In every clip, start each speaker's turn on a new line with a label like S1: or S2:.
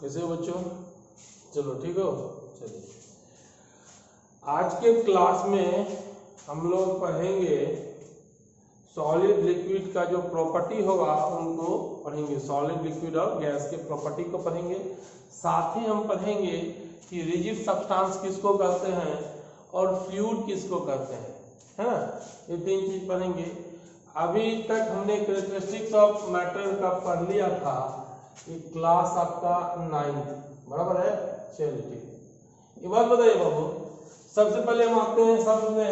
S1: कैसे हो बच्चों? चलो ठीक हो। चलिए आज के क्लास में हम लोग पढ़ेंगे सॉलिड लिक्विड का जो प्रॉपर्टी होगा उनको पढ़ेंगे। सॉलिड लिक्विड और गैस के प्रॉपर्टी को पढ़ेंगे। साथ ही हम पढ़ेंगे कि रिजिड सब्सटेंस किसको कहते हैं और फ्लूइड किसको कहते हैं, है ना। ये तीन चीज पढ़ेंगे। अभी तक हमने कैरेक्टरिस्टिक्स ऑफ मैटर का पढ़ लिया था। ये क्लास आपका 9 बराबर है। चलिए ठीक। ये बात बताइए बाबू, सबसे पहले हम आते हैं शब्द में,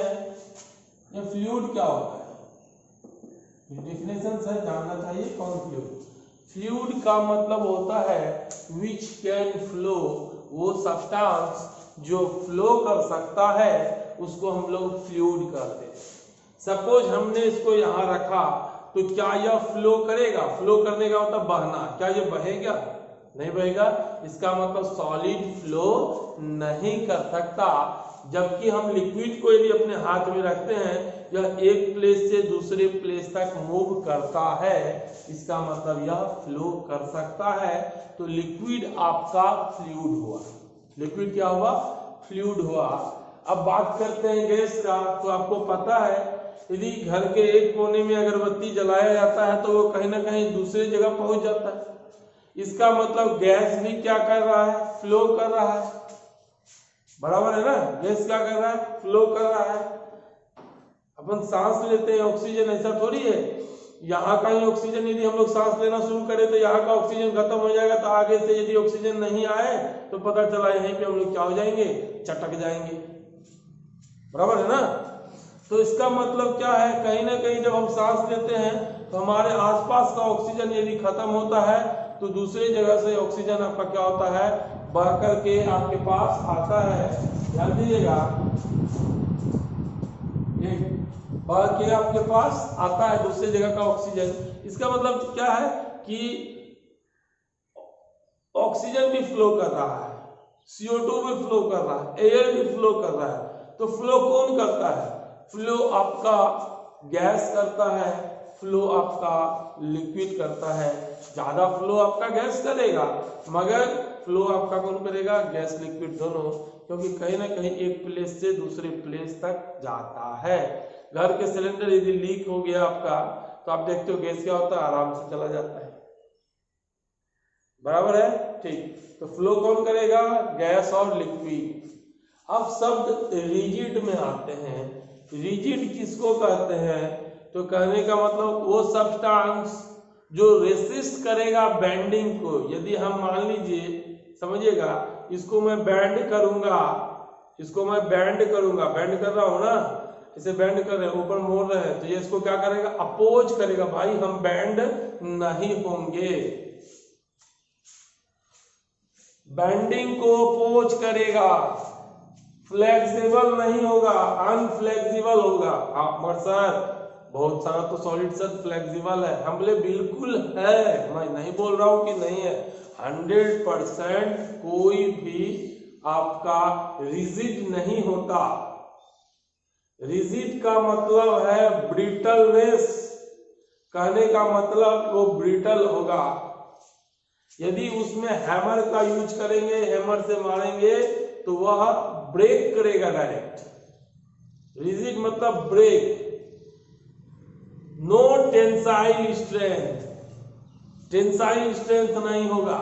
S1: ये फ्लूइड क्या होता है? डेफिनेशन से जानना चाहिए कौन फ्लूइड। फ्लूइड का मतलब होता है विच कैन फ्लो, वो सब्सटेंस जो फ्लो कर सकता है उसको हम लोग फ्लूइड कहते हैं। सपोज हमने इसको यहाँ रखा तो क्या यह फ्लो करेगा? फ्लो करने का मतलब बहना। क्या ये बहेगा? नहीं बहेगा। इसका मतलब सॉलिड फ्लो नहीं कर सकता। जबकि हम लिक्विड को यदि अपने हाथ में रखते हैं, यह एक प्लेस से दूसरे प्लेस तक मूव करता है, इसका मतलब यह फ्लो कर सकता है। तो लिक्विड आपका फ्लूइड हुआ। लिक्विड क्या हुआ? फ्लूइड हुआ। अब बात करते हैं गैस का। तो आपको पता है यदि घर के एक कोने में अगरबत्ती जलाया जाता है तो वो कहीं ना कहीं दूसरी जगह पहुंच जाता है। इसका मतलब गैस भी क्या कर रहा है? फ्लो कर रहा है। बराबर है ना। गैस क्या कर रहा है? फ्लो कर रहा है। अपन सांस लेते हैं, ऑक्सीजन ऐसा थोड़ी है यहाँ का ही ऑक्सीजन यदि हम लोग सांस लेना शुरू करें तो यहाँ का ऑक्सीजन खत्म हो जाएगा। तो आगे से यदि ऑक्सीजन नहीं आए तो पता चला यहीं पे हम लोग क्या हो जाएंगे? चटक जाएंगे। बराबर है ना। तो इसका मतलब क्या है? कहीं ना कहीं जब हम सांस लेते हैं तो हमारे आसपास का ऑक्सीजन यदि खत्म होता है तो दूसरी जगह से ऑक्सीजन आपका क्या होता है? बह करके आपके पास आता है। ध्यान दीजिएगा, बह के आपके पास आता है दूसरी जगह का ऑक्सीजन। इसका मतलब क्या है कि ऑक्सीजन भी फ्लो कर रहा है, CO2 भी फ्लो कर रहा है, एयर भी फ्लो कर रहा है। तो फ्लो कौन करता है? फ्लो आपका गैस करता है, फ्लो आपका लिक्विड करता है। ज्यादा फ्लो आपका गैस करेगा मगर फ्लो आपका कौन करेगा? गैस लिक्विड दोनों। क्योंकि कहीं ना कहीं एक प्लेस से दूसरे प्लेस तक जाता है। घर के सिलेंडर यदि लीक हो गया आपका तो आप देखते हो गैस क्या होता है? आराम से चला जाता है। बराबर है। ठीक। तो फ्लो कौन करेगा? गैस और लिक्विड। अब शब्द रिजिड में आते हैं। रिजिड किसको कहते हैं? तो कहने का मतलब वो सब्सटेंस जो रेसिस्ट करेगा बेंडिंग को। यदि हम मान लीजिए, समझिएगा, इसको मैं बेंड करूंगा, इसको मैं बेंड करूंगा, बेंड कर रहा हूं ना, इसे बेंड कर रहे हैं, ऊपर मोड़ रहे हैं, तो ये इसको क्या करेगा? अपोज करेगा। भाई हम बेंड नहीं होंगे, बेंडिंग को अपोज करेगा, फ्लेक्सिबल नहीं होगा, अनफ्लेक्सिबल होगा। आप मगर सर बहुत सारा तो सॉलिड सर फ्लेक्सिबल है। हम बोले बिल्कुल है, मैं नहीं बोल रहा हूं कि नहीं है। 100% कोई भी आपका रिजिड नहीं होता। रिजिड का मतलब है ब्रिटलनेस। कहने का मतलब वो ब्रिटल होगा। यदि उसमें हैमर का यूज करेंगे, हैमर से मारेंगे तो वह ब्रेक करेगा डायरेक्ट। रिजिड मतलब break. No tensile strength, tensile strength नहीं होगा।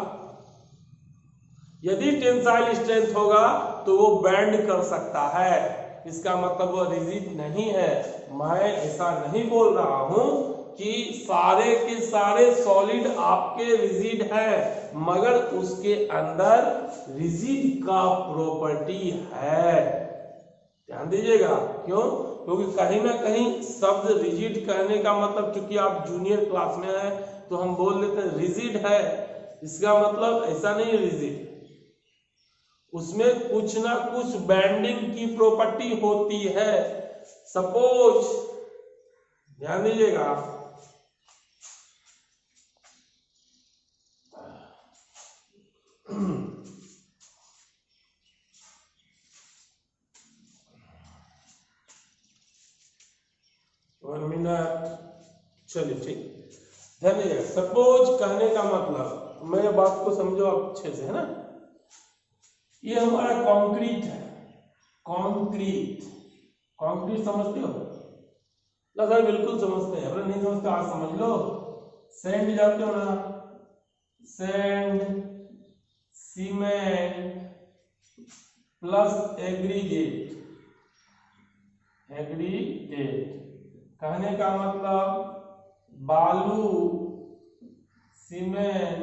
S1: यदि टेंसाइल स्ट्रेंथ होगा तो वो बेंड कर सकता है। इसका मतलब वो रिजिड नहीं है। मैं ऐसा नहीं बोल रहा हूं कि सारे के सारे सॉलिड आपके रिजिड है, मगर उसके अंदर रिजिड का प्रॉपर्टी है। ध्यान दीजिएगा। क्यों? क्योंकि कहीं ना कहीं शब्द रिजिड कहने का मतलब, चूंकि आप जूनियर क्लास में हैं तो हम बोल देते हैं रिजिड है। इसका मतलब ऐसा नहीं रिजिड, उसमें कुछ ना कुछ बेंडिंग की प्रॉपर्टी होती है। सपोज, ध्यान दीजिएगा, चलिए ठीक, ध्यान दीजिएगा। सपोज कहने का मतलब मेरे बात को समझो अच्छे से, है ना। ये हमारा कंक्रीट है, कंक्रीट। कंक्रीट समझते हो ना सर? बिल्कुल समझते हैं। अगर नहीं समझते आज समझ लो। सैंड जाते हो ना, sand, cement plus aggregate. Aggregate कहने का मतलब बालू, सीमेंट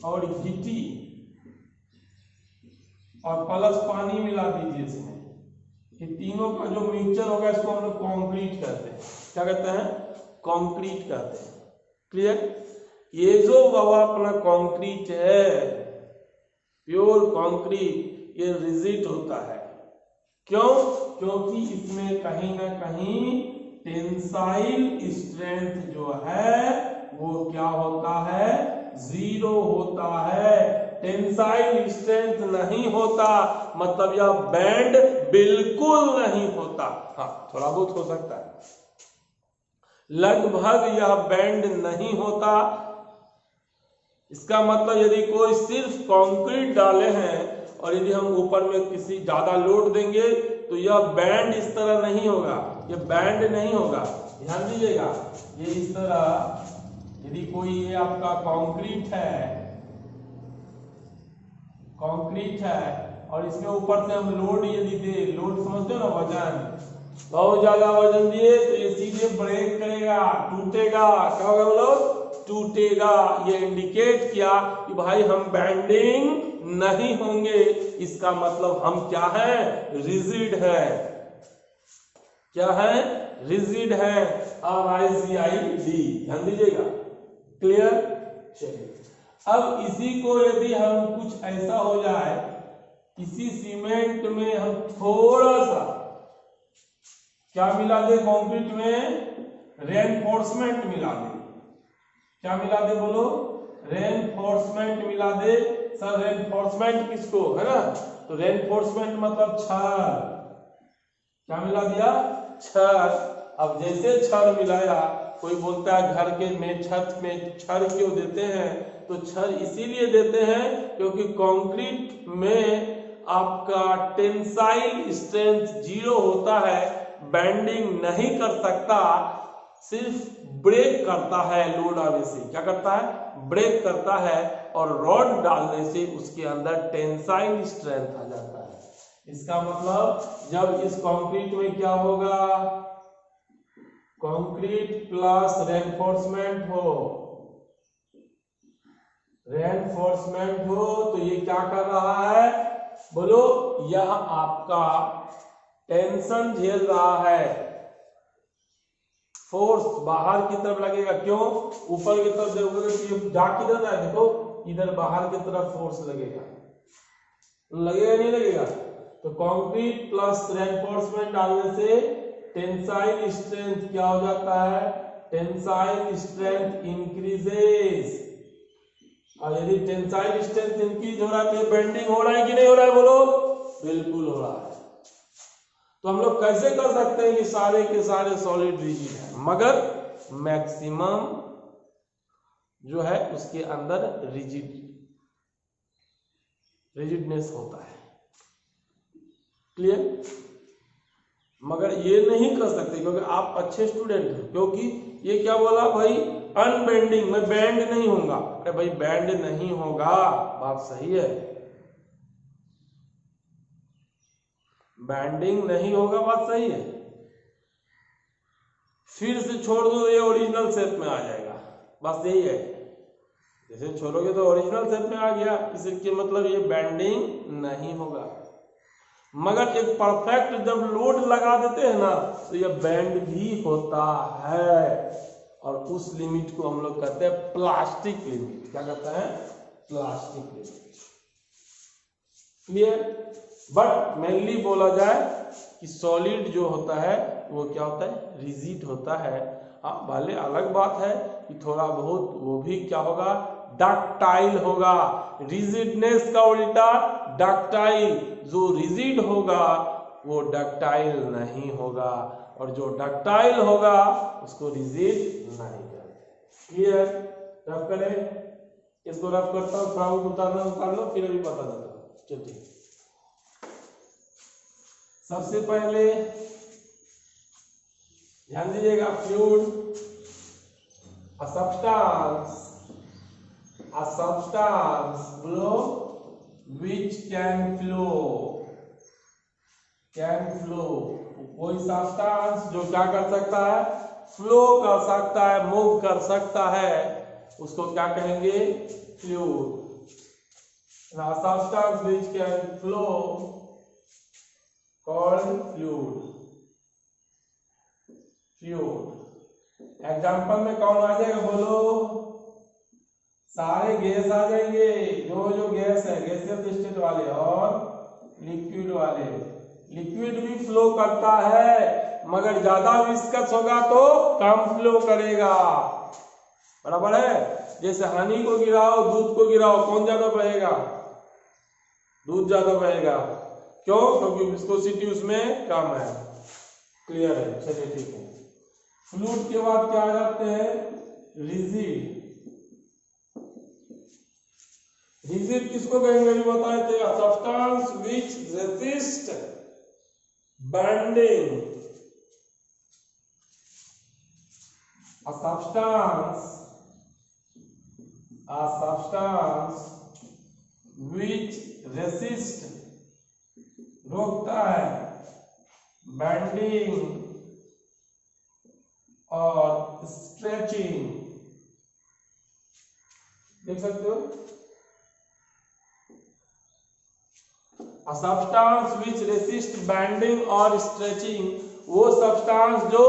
S1: और गिट्टी और प्लस पानी मिला दीजिए इसमें। ये तीनों का जो मिक्सचर होगा इसको हम लोग कंक्रीट कहते हैं। क्या कहते हैं? कंक्रीट कहते हैं। क्लियर? ये जो बाबा अपना कंक्रीट है, प्योर कंक्रीट, ये रिजिड होता है। क्यों? क्योंकि इसमें कहीं ना कहीं टेंसाइल स्ट्रेंथ जो है वो क्या होता है? जीरो होता है। टेंसाइल स्ट्रेंथ नहीं होता मतलब यह बैंड बिल्कुल नहीं होता। हाँ, थोड़ा बहुत हो सकता है, लगभग यह बैंड नहीं होता। इसका मतलब यदि कोई सिर्फ कंक्रीट डाले हैं और यदि हम ऊपर में किसी ज्यादा लोड देंगे तो यह बैंड इस तरह नहीं होगा, यह बैंड नहीं होगा। ध्यान दीजिएगा, ये इस तरह यदि कोई ये आपका कंक्रीट है और इसके ऊपर से हम लोड यदि दे, लोड समझते हो ना, वजन, बहुत ज्यादा वजन दिए तो ये सीधे ब्रेक करेगा, टूटेगा। क्या होगा बोलो? टूटेगा। ये इंडिकेट किया कि भाई हम बैंडिंग नहीं होंगे। इसका मतलब हम क्या है? रिजिड है। क्या है? रिजिड है। RIGID। ध्यान दीजिएगा। क्लियर? चलिए, अब इसी को यदि हम कुछ ऐसा हो जाए, इसी सीमेंट में हम थोड़ा सा क्या मिला दे? कंक्रीट में रेनफोर्समेंट मिला दे। क्या मिला दे बोलो? रेनफोर्समेंट मिला दे। सर रेनफोर्समेंट किसको, है ना? तो रेनफोर्समेंट मतलब छड़। क्या मिला दिया? छड़। अब जैसे छड़ मिलाया, कोई बोलता है घर के में छत में छड़ क्यों देते हैं? तो छड़ इसीलिए देते हैं क्योंकि कंक्रीट में आपका टेंसाइल स्ट्रेंथ जीरो होता है, बैंडिंग नहीं कर सकता, सिर्फ ब्रेक करता है लोड आने से। क्या करता है? ब्रेक करता है। और रॉड डालने से उसके अंदर टेंसाइल स्ट्रेंथ आ जाता है। इसका मतलब जब इस कंक्रीट में क्या होगा? कंक्रीट प्लस रेनफोर्समेंट हो, रेनफोर्समेंट हो तो ये क्या कर रहा है बोलो? यह आपका टेंशन झेल रहा है, फोर्स बाहर की तरफ लगेगा। क्यों? ऊपर की तरफ देखोगे तो ये जा किधर है? देखो इधर बाहर की तरफ फोर्स लगेगा, लगेगा नहीं लगेगा? तो कंक्रीट प्लस रेनफोर्समेंट डालने से टेंसाइल स्ट्रेंथ क्या हो जाता है? Tensile strength increases. और यदि टेंसाइल स्ट्रेंथ इंक्रीज हो रहा है तो बेंडिंग हो रहा है कि नहीं हो रहा है बोलो? बिल्कुल हो रहा है। तो हम लोग कैसे कर सकते हैं कि सारे के सारे सॉलिड रिजिड है, मगर मैक्सिमम जो है उसके अंदर रिजिडनेस होता है। क्लियर? मगर ये नहीं कर सकते क्योंकि आप अच्छे स्टूडेंट हैं। क्योंकि ये क्या बोला भाई? अनबेंडिंग, मैं बैंड नहीं होगा। अरे भाई बैंड नहीं होगा, बात सही है, बैंडिंग नहीं होगा, बात सही है। फिर से छोड़ दो ये ओरिजिनल शेप में आ जाएगा, बस यही है। जैसे छोड़ोगे तो ओरिजिनल शेप में आ गया, इसके मतलब ये बैंडिंग नहीं होगा। मगर एक परफेक्ट जब लोड लगा देते हैं ना तो ये बैंड भी होता है। और उस लिमिट को हम लोग कहते हैं प्लास्टिक लिमिट। क्या कहते हैं? Plastic limit. Clear? But mainly बोला जाए कि सॉलिड जो होता है वो क्या होता है? रिजिड होता है। हाँ, भले अलग बात है कि थोड़ा बहुत वो भी क्या होगा? डक्टाइल होगा। रिजिडनेस का उल्टा डक्टाइल। जो रिजिड होगा वो डक्टाइल नहीं होगा, और जो डक्टाइल होगा उसको रिजिड नहीं कहते। क्लियर? रब करें। इसको रफ करता हूँ, फ्राउड उतारना उतार लो, फिर अभी बता देता हूँ। चलिए सबसे पहले ध्यान दीजिएगा, fluid a substance flow which can flow कोई सब्सटेंस जो क्या कर सकता है, फ्लो कर सकता है, मूव कर सकता है, उसको क्या कहेंगे, fluid. Substance which can flow called fluid। Example में कौन आ जाएगा बोलो, सारे गैस आ जाएंगे, जो गैस है, गैसियस स्टेट वाले और लिक्विड वाले। लिक्विड भी फ्लो करता है, मगर ज्यादा विस्कस होगा तो कम फ्लो करेगा, बराबर है। जैसे हनी को गिराओ, दूध को गिराओ, कौन ज्यादा बहेगा, दूध ज्यादा बहेगा, क्यों, क्योंकि विस्कोसिटी उसमें कम है। क्लियर है, चलिए ठीक है। फ्लूइड के बाद क्या आ जाते हैं, रिजिड। रिजिड किसको कहेंगे भी बताए थे, substance which resist bending, a substance which resist, रोकता है, बैंडिंग और स्ट्रेचिंग, देख सकते हो। A substance which resist bending और stretching, वो सब्सटेंस जो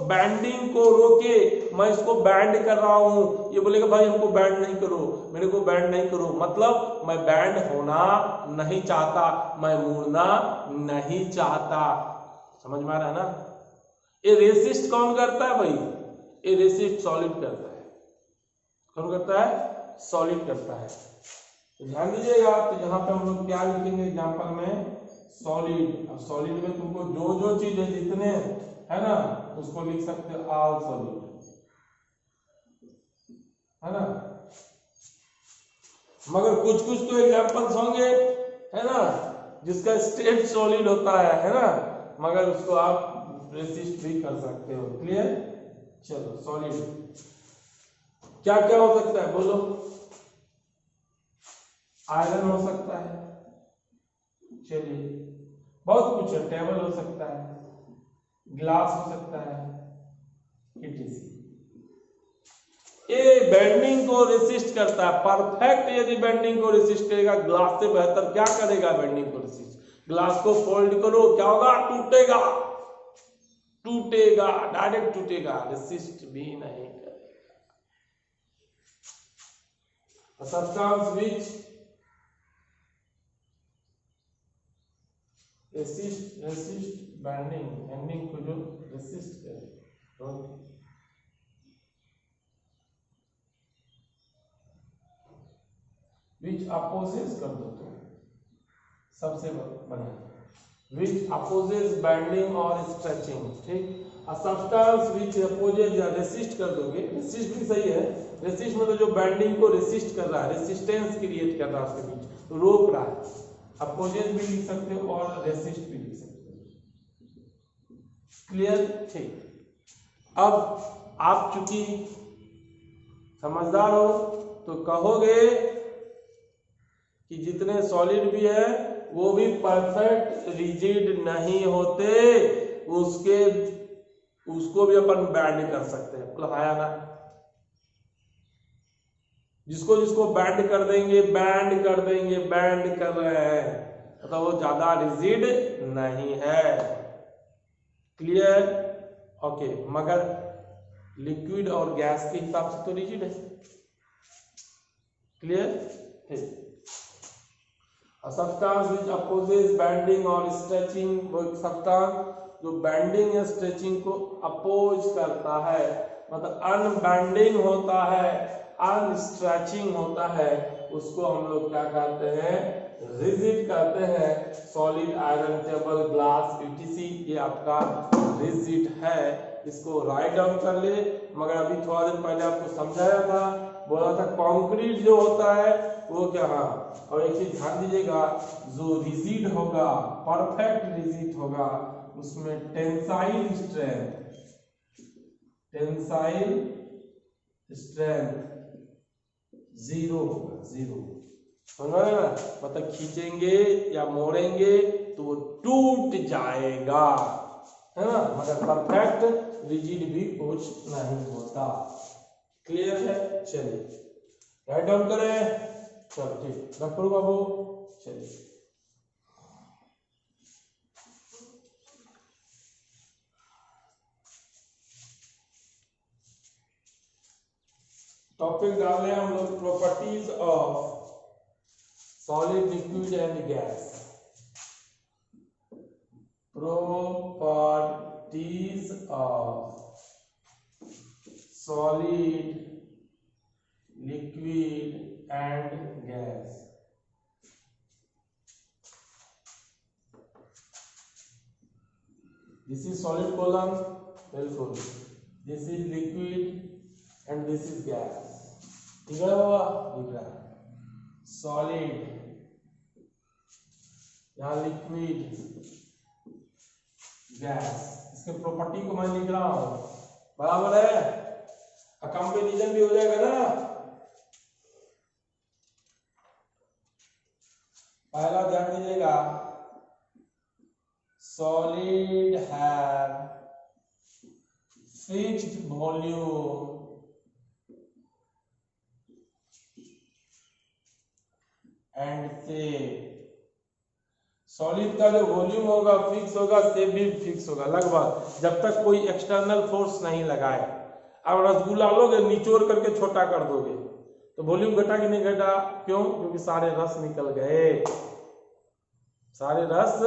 S1: बैंडिंग को रोके, मैं इसको बैंड कर रहा हूं, ये बोलेगा भाई हमको बैंड नहीं करो, मेरे को बैंड नहीं करो, मतलब मैं बैंड होना नहीं चाहता, मैं मुड़ना नहीं चाहता, समझ में आ रहा है ना। ये रेसिस्ट कौन करता है भाई, ये रेसिस्ट सॉलिड करता है, कौन करता है, सॉलिड करता है। तो ध्यान दीजिएगा, तो यहाँ पे हम लोग क्या लिखेंगे एग्जांपल में, सॉलिड। अब सॉलिड में तुमको जो चीजें जितने है ना, उसको लिख सकते हो ऑल सॉलिड, है ना। मगर कुछ तो एग्जांपल्स होंगे, है ना, जिसका स्टेट सॉलिड होता है ना, मगर उसको आप रेसिस्ट भी कर सकते हो। क्लियर, चलो सॉलिड क्या क्या हो सकता है बोलो, आयरन हो सकता है, चलिए बहुत कुछ है, टेबल हो सकता है, ग्लास हो सकता है, etc। ये बेंडिंग को रेसिस्ट करता है, परफेक्ट। यदि बेंडिंग को रेसिस्ट करेगा, ग्लास से बेहतर क्या करेगा बेंडिंग को रेसिस्ट। ग्लास को फोल्ड करो, क्या होगा, टूटेगा, डायरेक्ट टूटेगा, रेसिस्ट भी नहीं करेगा। सब्सटेंस विच रेसिस्ट बैंडिंग को जो रेसिस्ट करे, विच अपोजेस कर दो तो सबसे बढ़िया, विच अपोजेस बैंडिंग और स्ट्रेचिंग, ठीक। सब्सटेंस विच अपोजेस या रेसिस्ट कर दोगे, रेसिस्ट भी सही है, रेसिस्ट मतलब जो बैंडिंग को रेसिस्ट कर रहा है, रेसिस्टेंस क्रिएट कर रहा है उसके बीच, तो रोक रहा है। अपोजेस भी लिख सकते हो और रेसिस्ट भी लिख सकते हो। क्लियर, ठीक। अब आप चूंकि समझदार हो तो कहोगे कि जितने सॉलिड भी है वो भी परफेक्ट रिजिड नहीं होते, उसको भी अपन बैंड कर सकते हैं, मतलब आया ना। जिसको बैंड कर देंगे, बैंड कर रहे हैं, मतलब वो ज्यादा रिजिड नहीं है। Clear, okay. मगर लिक्विड और गैस के हिसाब से तो रिजिड है। क्लियर, ठीक। सब्सटेंस विच अपोजेस बैंडिंग और स्ट्रेचिंग, वो सब्सटेंस जो बैंडिंग या स्ट्रेचिंग को अपोज करता है, मतलब अनबैंडिंग होता है, अनस्ट्रेचिंग होता है, उसको हम लोग क्या कहते हैं, रिजिड कहते हैं। Solid, iron, table, glass, etc ये आपका रिजिड है। इसको राइट डाउन कर ले। मगर अभी थोड़ा दिन पहले आपको समझाया था, बोला था कंक्रीट जो होता है वो क्या, हाँ, और एक चीज ध्यान दीजिएगा, जो रिजिड होगा, परफेक्ट रिजिड होगा, उसमें टेंसाइल स्ट्रेंथ 0 होगा, 0। समझ में ना, मतलब खींचेंगे या मोड़ेंगे तो वो टूट जाएगा, है ना, मगर परफेक्ट रिजिड भी कुछ नहीं होता। क्लियर है? चलिए राइट डाउन करें। चलो ठीक, डॉक्टर बाबू चलिए। टॉपिक डाल रहे हैं हम लोग, properties of solid, liquid and gas. Properties of solid, liquid and gas. This is solid column, बिल्कुल। This is liquid and this is gas। दिख रहा है बाबा? दिख रहा है। सॉलिड, यहाँ लिक्विड, गैस, इसके प्रॉपर्टी को मैं लिख रहा हूं, बराबर है? कंपेरिजन भी हो जाएगा ना। पहला ध्यान दीजिएगा, solid have fixed volume and shape. Solid का जो वॉल्यूम होगा फिक्स होगा, शेप भी फिक्स होगा लगभग, जब तक कोई एक्सटर्नल फोर्स नहीं लगाए। अब रसगुल्ला लोगे, निचोड़ करके छोटा कर दोगे तो वॉल्यूम घटा कि नहीं घटा? क्यों? क्योंकि सारे रस निकल गए, सारे रस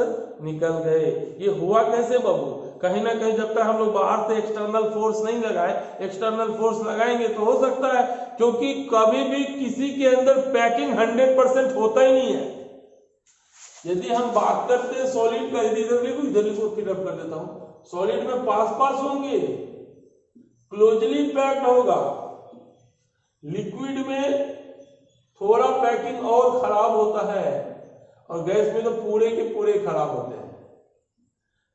S1: निकल गए। ये हुआ कैसे बाबू? कहीं ना कहीं जब तक हम लोग बाहर से एक्सटर्नल फोर्स नहीं लगाए, एक्सटर्नल फोर्स लगाएंगे तो हो सकता है, क्योंकि कभी भी किसी के अंदर पैकिंग 100% होता ही नहीं है। यदि हम बात करते हैं सॉलिड का, यदि इधर लिखो फिर अब कर देता हूं, सॉलिड में पास होंगे, क्लोजली पैक्ड होगा। लिक्विड में थोड़ा पैकिंग और खराब होता है, और गैस में तो पूरे के पूरे खराब होते हैं।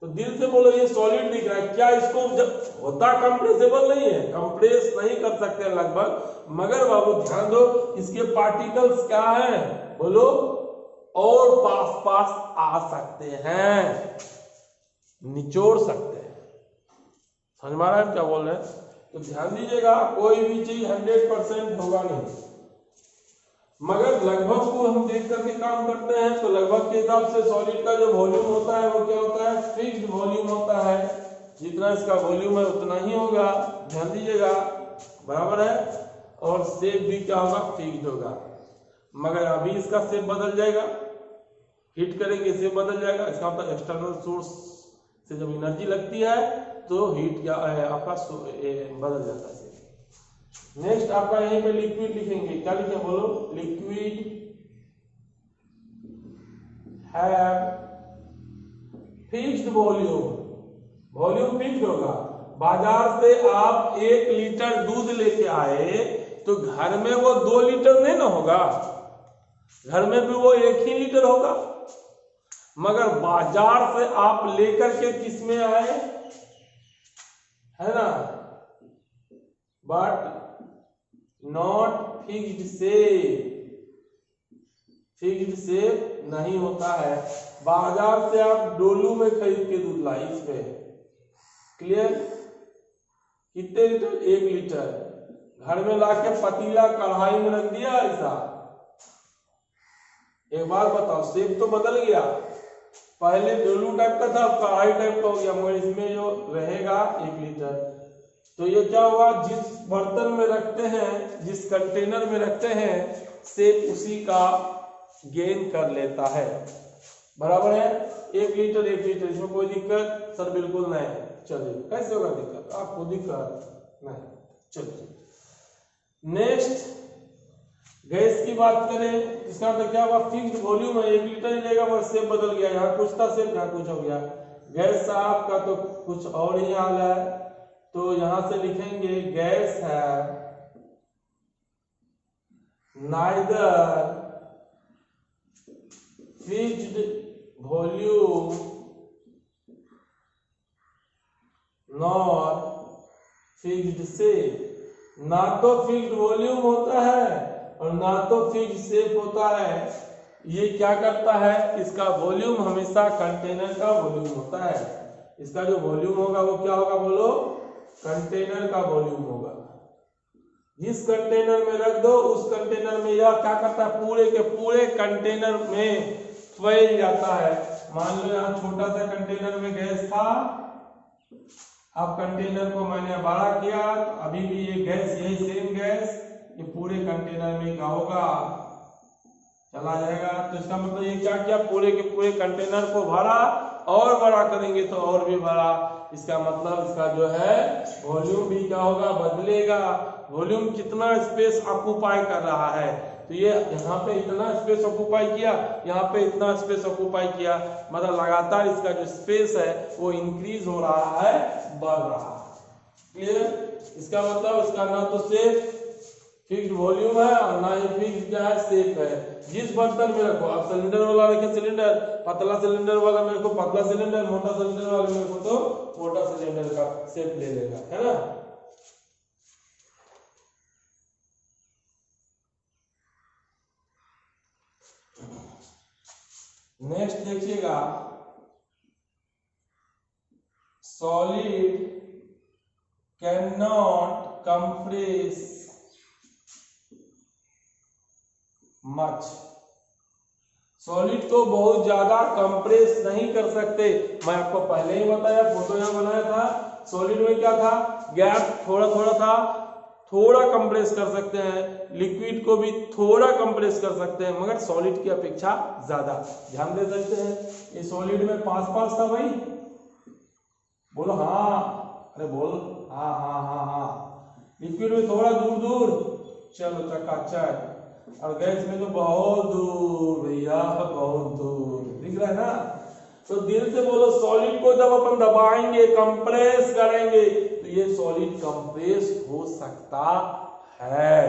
S1: तो दिल से बोलो ये सॉलिड दिख रहा है, क्या इसको जब होता कंप्रेसेबल नहीं है, कंप्रेस नहीं कर सकते लगभग, मगर बाबू ध्यान दो इसके पार्टिकल्स क्या हैं, बोलो, और पास आ सकते हैं, निचोड़ सकते हैं। समझ में आ रहा है क्या बोल रहे हैं? तो ध्यान दीजिएगा, कोई भी चीज 100% होगा नहीं, मगर लगभग को हम देख करके काम करते हैं। तो लगभग के हिसाब से सॉलिड का जो वॉल्यूम होता है वो क्या होता है? फिक्स्ड वॉल्यूम होता है, जितना इसका वॉल्यूम है उतना ही होगा। ध्यान दीजिएगा, बराबर है। और शेप भी क्या होगा? फिक्स्ड होगा। मगर अभी इसका शेप बदल जाएगा, हीट करेंगे शेप बदल जाएगा। इसका मतलब एक्सटर्नल सोर्स से जब एनर्जी लगती है तो हीट क्या है आपका बदल जाता है। नेक्स्ट आपका यहीं पे लिक्विड लिखेंगे, क्या लिखे बोलो? Liquid have fixed volume, volume fixed होगा। बाजार से आप 1 लीटर दूध लेके आए तो घर में वो 2 लीटर नहीं ना होगा, घर में भी वो 1 ही लीटर होगा। मगर बाजार से आप लेकर के किस में आए, है ना, but not fixed shape, fixed shape नहीं होता है। बाजार से आप डोलू में खरीद के दूध लाई, इसमें क्लियर? कितने लीटर? 1 लीटर। घर में लाके पतीला कढ़ाई में रख दिया ऐसा। एक बार बताओ, शेप तो बदल गया, पहले डोलू टाइप का था, अब कढ़ाई टाइप का हो गया, मगर इसमें जो रहेगा 1 लीटर। तो ये क्या हुआ, जिस बर्तन में रखते हैं, जिस कंटेनर में रखते हैं, शेप उसी का गेन कर लेता है, बराबर है। 1 लीटर 1 लीटर, इसमें कोई दिक्कत सर? बिल्कुल नहीं। चलिए, कैसे होगा दिक्कत? आपको दिक्कत नहीं। चलिए नेक्स्ट, गैस की बात करें, इसका मतलब क्या हुआ? फिक्स्ड वॉल्यूम है, 1 लीटर ही लेगा, मगर शेप बदल गया, यहाँ कुछ था शेप, यहाँ कुछ हो गया। गैस साहब का तो कुछ और ही हाल है, तो यहां से लिखेंगे गैस है neither fixed volume nor fixed shape। ना तो फिक्स्ड वॉल्यूम होता है और ना तो फिक्स्ड शेप होता है। ये क्या करता है, इसका वॉल्यूम हमेशा कंटेनर का वॉल्यूम होता है। इसका जो वॉल्यूम होगा वो क्या होगा, बोलो, कंटेनर का वॉल्यूम होगा। जिस कंटेनर में रख दो उस कंटेनर में यह क्या करता है, पूरे के पूरे कंटेनर में फैल जाता है। मान लो यहाँ छोटा सा कंटेनर में गैस था, अब कंटेनर को मैंने बड़ा किया तो अभी भी ये गैस, यही सेम गैस ये पूरे कंटेनर में क्या होगा, चला जाएगा। तो इसका मतलब ये क्या किया, पूरे के पूरे कंटेनर को भरा और बड़ा करेंगे तो और भी बड़ा। इसका मतलब इसका जो है वॉल्यूम भी क्या होगा, बदलेगा। वॉल्यूम कितना स्पेस ऑक्यूपाई कर रहा है, तो ये यहाँ पे इतना स्पेस ऑक्यूपाई किया, यहाँ पे इतना स्पेस ऑक्यूपाई किया, मतलब लगातार इसका जो स्पेस है वो इंक्रीज हो रहा है, बढ़ रहा है। क्लियर? इसका मतलब इसका ना तो शेप फिक्स्ड वॉल्यूम है और ना ही फिक्स्ड क्या है, शेप है। जिस बर्तन में रखो, आप सिलेंडर वाला रखे सिलेंडर, पतला सिलेंडर वाला मेरे को पतला सिलेंडर, मोटा सिलेंडर वाला मेरे को तो मोटा सिलेंडर का शेप ले लेगा, है ना। नेक्स्ट देखिएगा, solid can not compress much. Solid को बहुत ज्यादा कंप्रेस नहीं कर सकते। मैं आपको पहले ही बताया, फोटो यहां बनाया था। सॉलिड में क्या था, गैप थोड़ा थोड़ा था, थोड़ा कंप्रेस कर सकते हैं। लिक्विड को भी थोड़ा कंप्रेस कर सकते हैं, मगर सॉलिड की अपेक्षा ज्यादा। ध्यान दे सकते हैं, ये सॉलिड में पास पास था भाई, बोलो हाँ, अरे बोल हाँ हाँ हाँ हाँ। लिक्विड में थोड़ा दूर दूर, चलो चकाचक। और गैस में तो बहुत दूर भैया, बहुत दूर, दिख रहा है ना। तो दिल से बोलो, सॉलिड को जब अपन दबाएंगे, कंप्रेस करेंगे, तो ये सॉलिड कंप्रेस हो सकता है,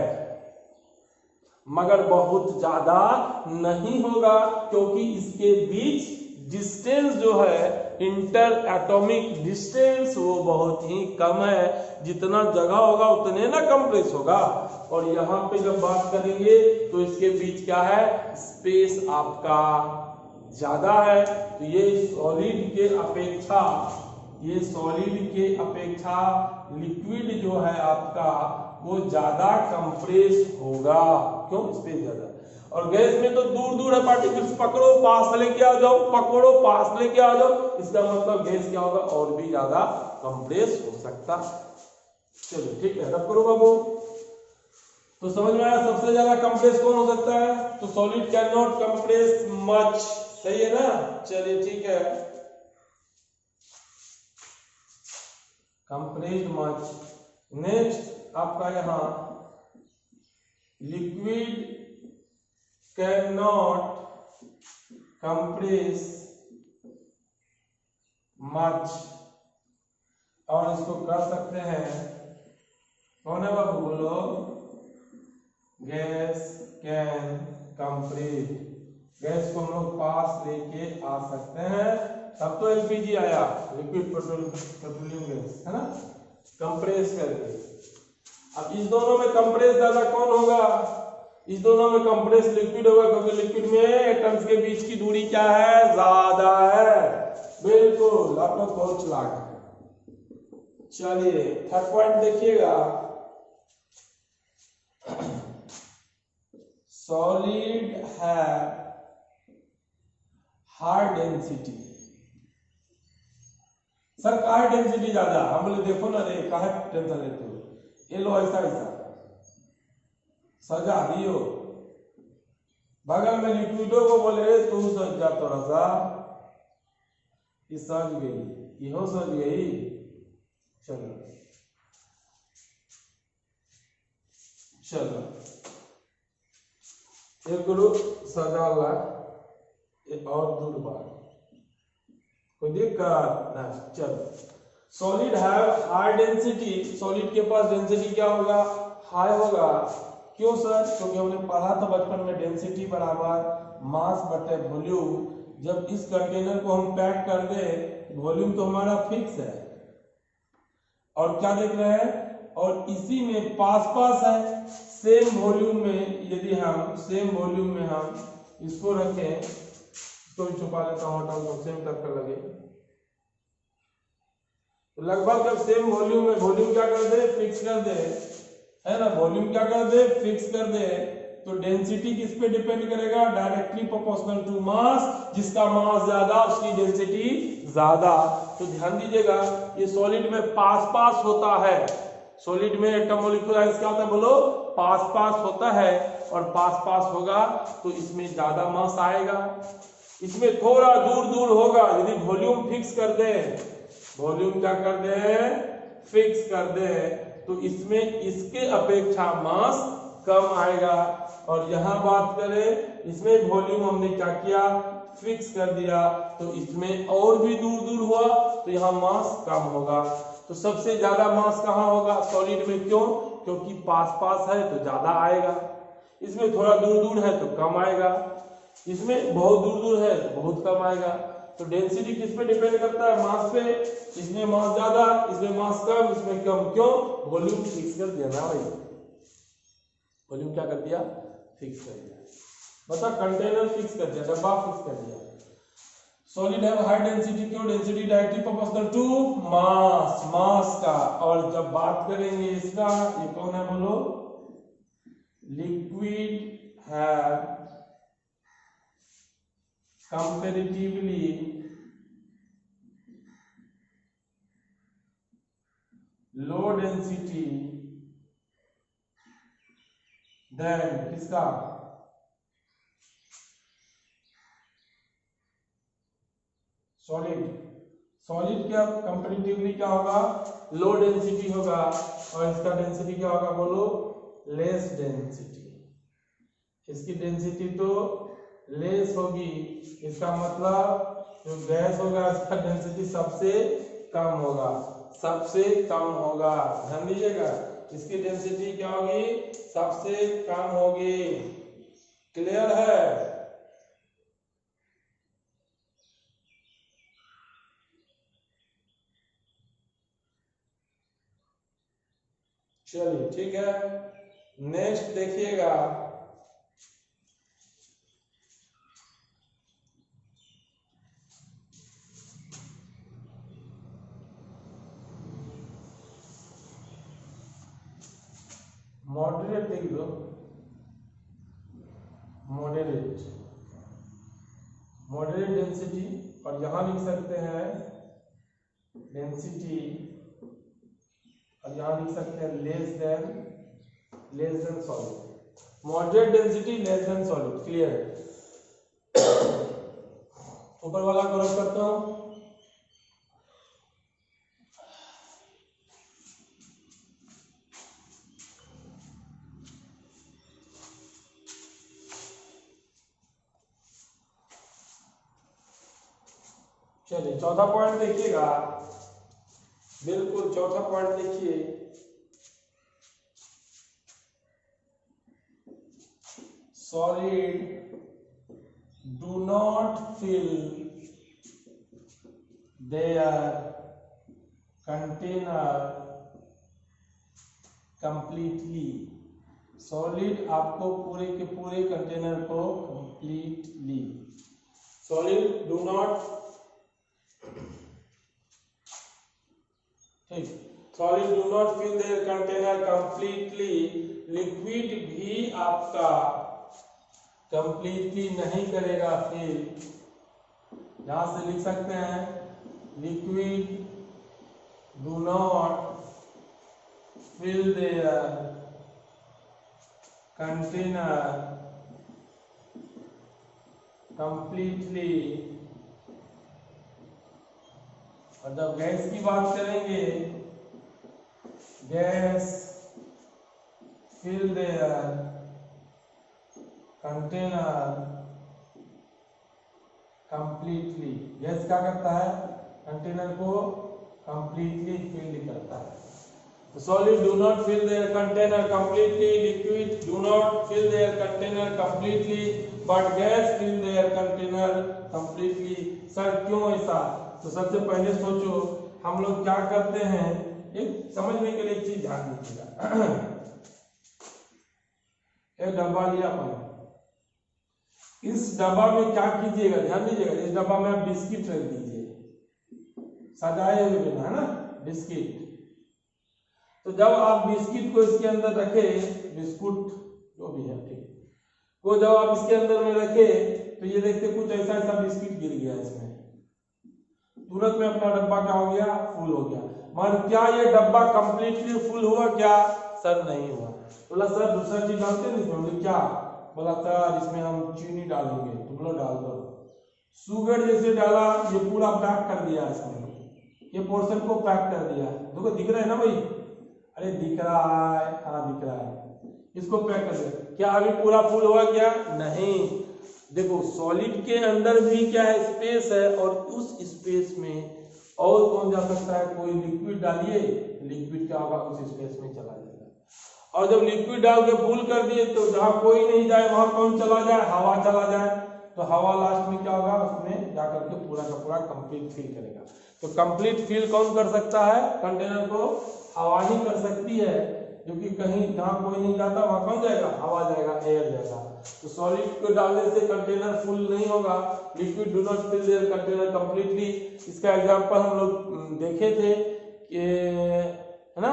S1: मगर बहुत ज्यादा नहीं होगा, क्योंकि इसके बीच डिस्टेंस जो है, इंटर एटॉमिक डिस्टेंस, वो बहुत ही कम है। जितना जगह होगा उतने ना कंप्रेस होगा। और यहाँ पे जब बात करेंगे तो इसके बीच क्या है, स्पेस आपका ज्यादा है। तो ये सॉलिड के अपेक्षा, ये सॉलिड के अपेक्षा लिक्विड जो है आपका वो ज्यादा कंप्रेस होगा। क्यों, स्पेस ज्यादा। और गैस में तो दूर दूर है पार्टिकल्स, पकड़ो पास लेके आ जाओ, पकड़ो पास लेके आ जाओ। इसका मतलब गैस क्या होगा, और भी ज्यादा कंप्रेस हो सकता। चलो ठीक है, रब करो बाबू। तो समझ में आया, सबसे ज्यादा कंप्रेस कौन हो सकता है, तो solid can not compress much. सही है ना। चलिए ठीक है, कंप्रेस्ड मच। नेक्स्ट आपका यहां, liquid can not compress much. और इसको कर सकते हैं, कौन है बाबू, बोलो, गैस कैन कंप्रेस। गैस को हम लोग पास लेके आ सकते हैं, तब तो एलपीजी आया, लिक्विड पेट्रोलियम गैस, है ना, कंप्रेस करके। अब इस दोनों में कंप्रेस ज्यादा कौन होगा, इस दोनों में कंप्रेस लिक्विड होगा, क्योंकि लिक्विड में एटम्स के बीच की दूरी क्या है, ज्यादा है। बिल्कुल, आप लोग बहुत चालाक है। चलिए थर्ड पॉइंट देखिएगा, सॉलिड है हाई डेंसिटी। सर काहे डेंसिटी ज्यादा, हम बोले देखो ना रे, काहे टेंशन लेते हो, ये लो ऐसा ऐसा सजा दियो। बगल में लिक्विडो को बोले तू सज जा, थोड़ा सा सज गई, इहो सज गई। चलो चलो, एक ग्रुप सजा ला, एक और दूर बार, कोई दिक्कत ना। चलो, solid have high density. Solid के पास डेंसिटी क्या होगा, हाई होगा। क्यों सर? क्योंकि हमने पढ़ा था बचपन में डेंसिटी बराबर मास बटे वॉल्यूम। जब इस कंटेनर को हम पैक कर दे, वॉल्यूम तो हमारा फिक्स है, और क्या देख रहे हैं, और इसी में पास पास है सेम वॉल्यूम में। यदि हम सेम वॉल्यूम में हम इसको रखें, तो छुपा लेता हूँ, हटाओ तो सेम टक्कर लगे, तो लगभग जब सेम वॉल्यूम में वॉल्यूम क्या कर दे, फिक्स कर दे, है ना, वॉल्यूम क्या कर दे, फिक्स कर दे, तो डेंसिटी किस पे डिपेंड करेगा, डायरेक्टली प्रोपोर्शनल टू मास। जिसका मास ज्यादा उसकी डेंसिटी ज्यादा। तो ध्यान दीजिएगा, ये सॉलिड में पास पास होता है, सॉलिड में एटम मॉलिक्यूल आयंस क्या होता है, बोलो, पास पास होता है, और पास पास होगा तो इसमें ज्यादा मास आएगा। इसमें थोड़ा दूर दूर होगा, यदि वॉल्यूम फिक्स कर दे, वॉल्यूम क्या कर दे, फिक्स कर दे, तो इसमें इसके अपेक्षा मास कम आएगा। और यहां बात करें, इसमें वॉल्यूम हमने क्या किया, फिक्स कर दिया, तो इसमें और भी दूर दूर हुआ तो यहाँ मास कम होगा। तो सबसे ज्यादा मास कहाँ होगा, सॉलिड में। क्यों? क्योंकि पास पास है तो ज्यादा आएगा, इसमें थोड़ा दूर दूर है तो कम आएगा, इसमें बहुत दूर दूर है तो बहुत कम आएगा। तो डेंसिटी किस पे डिपेंड करता है, मास पे। इसमें मास ज्यादा, इसमें मास कम, इसमें कम। क्यों? वॉल्यूम फिक्स कर दिया ना भाई, वॉल्यूम क्या कर दिया, फिक्स कर दिया। मतलब कंटेनर फिक्स कर दिया, डब्बा फिक्स कर दिया। सॉलिड हैव हाई डेंसिटी, क्यों? Density directly proportional to mass, mass का। और जब बात करेंगे इसका, ये कौन है बोलो, liquid have comparatively low density than किसका, सॉलिड। सॉलिड क्या कंपैरेटिवली क्या होगा, लो डेंसिटी होगा, और इसका डेंसिटी क्या होगा बोलो, लेस डेंसिटी। इसकी डेंसिटी तो लेस होगी, इसका मतलब जो गैस होगा इसका डेंसिटी सबसे कम होगा, सबसे कम होगा। ध्यान दीजिएगा, इसकी डेंसिटी क्या होगी, सबसे कम होगी। क्लियर है? चलिए ठीक है, नेक्स्ट देखिएगा। मॉडरेट लिख दो, मॉडरेट, मॉडरेट डेंसिटी, और यहां लिख सकते हैं डेंसिटी, और यहां लिख सकते हैं less than solid. Moderate density, less than solid. Clear है? ऊपर वाला क्रॉस करता हूं, चलिए चौथा पॉइंट देखिएगा, बिल्कुल चौथा पॉइंट देखिए, solid do not fill their container completely. Solid आपको पूरे के पूरे कंटेनर को कंप्लीटली, सॉलिड डू नॉट, ठीक, solid do not fill their container completely. Liquid भी आपका कंप्लीटली नहीं करेगा फिल। यहां से लिख सकते हैं, liquid do not fill their container completely. और जब गैस की बात करेंगे, gas fill their container completely. Gas क्या करता है, कंटेनर को कंप्लीटली फिल करता है। solid do not fill their container completely, liquid do not fill their container completely, but gas fill their container completely। Sir क्यों ऐसा? तो सबसे पहले सोचो हम लोग क्या करते हैं, एक समझने के लिए एक चीज ध्यान दीजिएगा। एक डब्बा लिया अपन, इस डब्बा में क्या कीजिएगा, ध्यान दीजिएगा, इस डब्बा में आप बिस्किट रख दीजिए, सजाए हुए बिना, है ना, बिस्किट। तो जब आप बिस्किट को इसके अंदर रखे, बिस्कुट जो भी है ठीक, वो जब आप इसके अंदर में रखे तो ये देखते कुछ ऐसा ऐसा बिस्किट गिर गया इसमें, तुरंत में अपना डब्बा क्या हो गया, फुल हो गया। मगर क्या ये डब्बा कंप्लीटली फुल हुआ क्या? सर नहीं हुआ। बोला सर दूसरा चीज डालते नहीं, बोले क्या? बोला सर इसमें हम चीनी डालेंगे। तो बोला डाल दो। शुगर जैसे डाला, ये पूरा पैक कर दिया, इसमें ये पोर्शन को पैक कर दिया। देखो दिख रहा है ना भाई, अरे दिख रहा है, हाँ दिख रहा है, इसको पैक कर दिया। क्या अभी पूरा फुल हुआ क्या? नहीं। देखो सॉलिड के अंदर भी क्या है, स्पेस है, और उस स्पेस में और कौन जा सकता है? कोई लिक्विड डालिए, लिक्विड क्या होगा, उस स्पेस में चला जाएगा। और जब लिक्विड डाल के फुल कर दिए तो जहां कोई नहीं जाए वहां कौन चला जाए? हवा चला जाए। तो हवा लास्ट में क्या होगा, उसमें जाकर के पूरा का पूरा कंप्लीट फिल करेगा। तो कंप्लीट फिल कौन कर सकता है? कंटेनर को हवा ही कर सकती है, क्योंकि कहीं जहां कोई नहीं जाता वहां कौन जाएगा? हवा जाएगा, एयर जाएगा। तो सॉलिड को डालने से कंटेनर फुल नहीं होगा। Liquid do not fill their container completely. इसका एग्जांपल हम लोग देखे थे कि, है ना,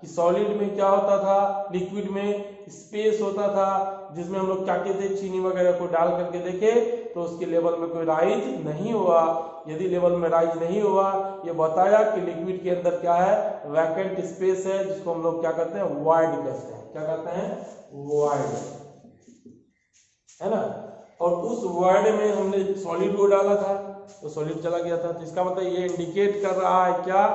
S1: कि सॉलिड में क्या होता था, लिक्विड में स्पेस होता था, जिसमें हम लोग क्या कहते थे, चीनी वगैरह को डाल करके देखे तो उसके लेवल में कोई राइज नहीं हुआ। यदि लेवल में राइज नहीं हुआ, ये बताया कि लिक्विड के अंदर क्या है, वैकेंट स्पेस है, जिसको हम लोग क्या कहते हैं, वॉइड कहते हैं। क्या कहते हैं? वॉइड, है ना। और उस वॉइड में हमने सॉलिड को डाला था तो सॉलिड चला गया था। तो इसका मतलब ये इंडिकेट कर रहा है क्या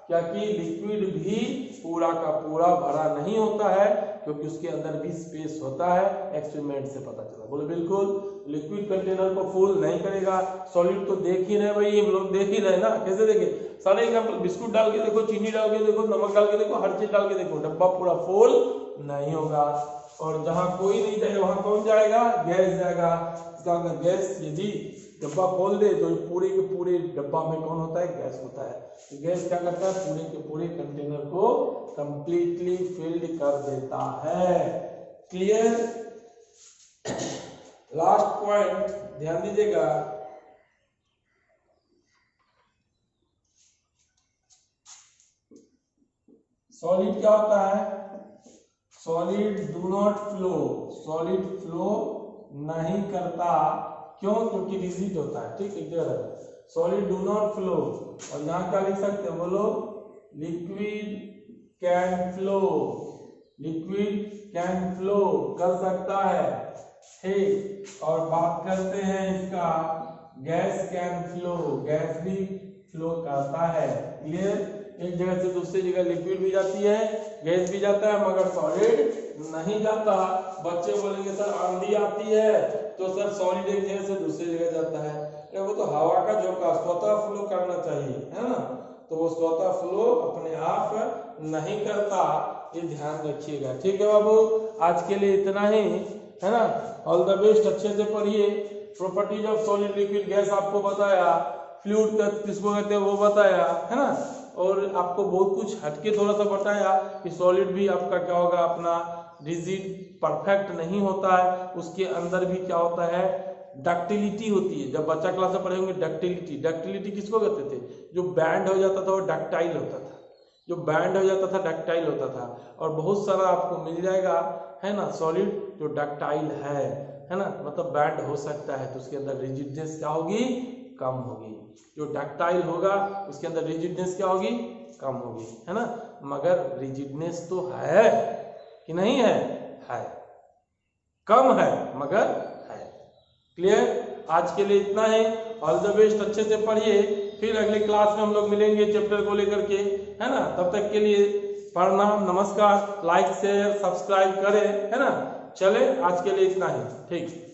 S1: कि लिक्विड भी पूरा का पूरा भरा नहीं होता है, क्योंकि उसके अंदर भी स्पेस होता है। एक्सपेरिमेंट से पता चला। बोले बिल्कुल लिक्विड कंटेनर को फुल नहीं करेगा। सॉलिड तो देख ही रहे भाई, हम लोग देख ही रहे ना, कैसे देखे? सारे एग्जाम्पल, बिस्कुट डाल के देखो, चीनी डाल के देखो, नमक डाल के देखो, हर चीज डाल के देखो, डब्बा पूरा फुल नहीं होगा। और जहां कोई नहीं जाए वहां कौन जाएगा? गैस जाएगा। गैस यदि डब्बा खोल दे तो पूरे के पूरे डब्बा में कौन होता है? गैस होता है। तो गैस क्या करता है? पूरे के पूरे कंटेनर को कंप्लीटली फिल्ड कर देता है। क्लियर? लास्ट पॉइंट ध्यान दीजिएगा, सॉलिड क्या होता है? Solid do not flow, solid flow नहीं करता। क्यों? क्योंकि रिजिड होता है। ठीक, एक जगह सॉलिड डू नॉट फ्लो, और यहां क्या लिख सकते हैं? बोलो liquid can flow, liquid can flow कर सकता है। ठीक, और बात करते हैं इसका, गैस कैन फ्लो, गैस भी फ्लो करता है। क्लियर? एक जगह से दूसरी जगह लिक्विड भी जाती है, गैस भी जाता है, मगर सॉलिड नहीं जाता। बच्चे बोलेंगे सर आंधी आती है तो सर सॉलिड एक जगह से दूसरी जगह जाता है। वो तो हवा का झोंका स्वतः फ्लो करना चाहिए, है ना। तो वो स्वतः फ्लो अपने आप नहीं करता, ये ध्यान रखिएगा। ठीक है बाबू, आज के लिए इतना ही, है ना। ऑल द बेस्ट, अच्छे से पढ़िए। Properties of solid liquid gas आपको बताया, फ्लूइड का किसको कहते हैं वो बताया, है ना। और आपको बहुत कुछ हटके थोड़ा सा बताया कि सॉलिड भी आपका क्या होगा, अपना रिजिड परफेक्ट नहीं होता है, उसके अंदर भी क्या होता है, डक्टिलिटी होती है। जब बच्चा क्लास में पढ़े होंगे डक्टिलिटी, डक्टिलिटी किसको कहते थे? जो बैंड हो जाता था वो डक्टाइल होता था, जो बैंड हो जाता था डक्टाइल होता था। और बहुत सारा आपको मिल जाएगा, है ना, सॉलिड जो डक्टाइल है ना, मतलब बैंड हो सकता है, तो उसके अंदर रिजिडनेस क्या होगी, कम होगी। जो डक्टाइल होगा उसके अंदर रिजिडनेस क्या होगी, कम होगी, है ना। मगर रिजिडनेस तो है कि नहीं है? है, कम है मगर है। क्लियर? आज के लिए इतना है। ऑल द बेस्ट, अच्छे से पढ़िए। फिर अगले क्लास में हम लोग मिलेंगे चैप्टर को लेकर के, है ना। तब तक के लिए प्रणाम, नमस्कार। लाइक शेयर सब्सक्राइब करें, है ना। चले, आज के लिए इतना ही। ठीक।